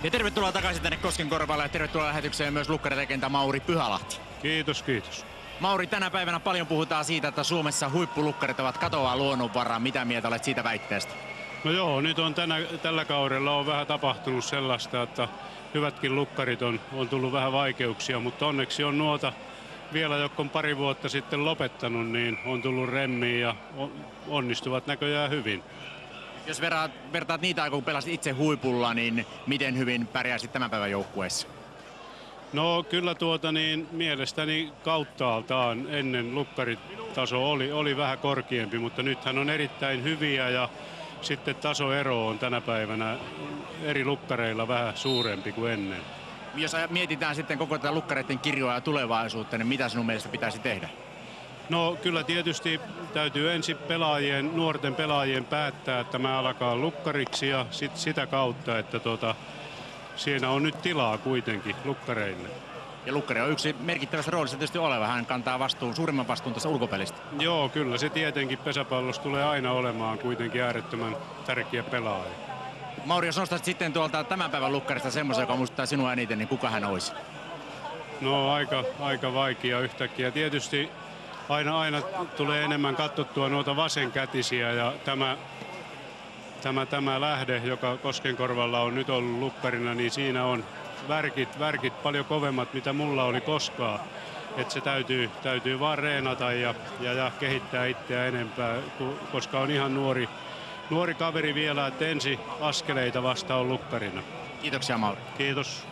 Ja tervetuloa takaisin tänne Koskenkorvalle ja tervetuloa lähetykseen myös lukkarilegenda Mauri Pyhälahti. Kiitos, kiitos. Mauri, tänä päivänä paljon puhutaan siitä, että Suomessa huippulukkarit ovat katoavaa luonnonvaraa. Mitä mieltä olet siitä väitteestä? No joo, nyt on tällä kaudella on vähän tapahtunut sellaista, että hyvätkin lukkarit on tullut vähän vaikeuksia, mutta onneksi on nuota vielä, jotka on pari vuotta sitten lopettanut, niin on tullut remmiin ja onnistuvat näköjään hyvin. Jos vertaat niitä aikaa, kun pelasit itse huipulla, niin miten hyvin pärjäsit tämän päivän joukkueessa? No kyllä mielestäni kauttaaltaan ennen lukkaritaso oli vähän korkeampi, mutta nythän on erittäin hyviä ja sitten tasoero on tänä päivänä eri lukkareilla vähän suurempi kuin ennen. Jos mietitään sitten koko tätä lukkareiden kirjoa ja tulevaisuutta, niin mitä sinun mielestä pitäisi tehdä? No kyllä tietysti täytyy ensin nuorten pelaajien päättää, että mä alkaa lukkariksi ja sitä kautta, että siinä on nyt tilaa kuitenkin lukkareille. Ja lukkari on yksi merkittävässä roolissa tietysti oleva. Hän kantaa suurimman vastuun tässä ulkopelistä. Joo, kyllä se tietenkin pesäpallossa tulee aina olemaan kuitenkin äärettömän tärkeä pelaaja. Mauri, jos nostaisit sitten tuolta tämän päivän lukkarista semmoisen, joka muistuttaa sinua eniten, niin kuka hän olisi? No aika vaikea yhtäkkiä. Tietysti aina tulee enemmän katsottua noita vasenkätisiä ja tämä lähde, joka Koskenkorvalla on nyt ollut lukkarina, niin siinä on värkit paljon kovemmat, mitä mulla oli koskaan. Että se täytyy vaan reenata ja kehittää itseä enempää, koska on ihan nuori kaveri vielä, että ensi askeleita vasta on lukkarina. Kiitoksia, Mauri. Kiitos.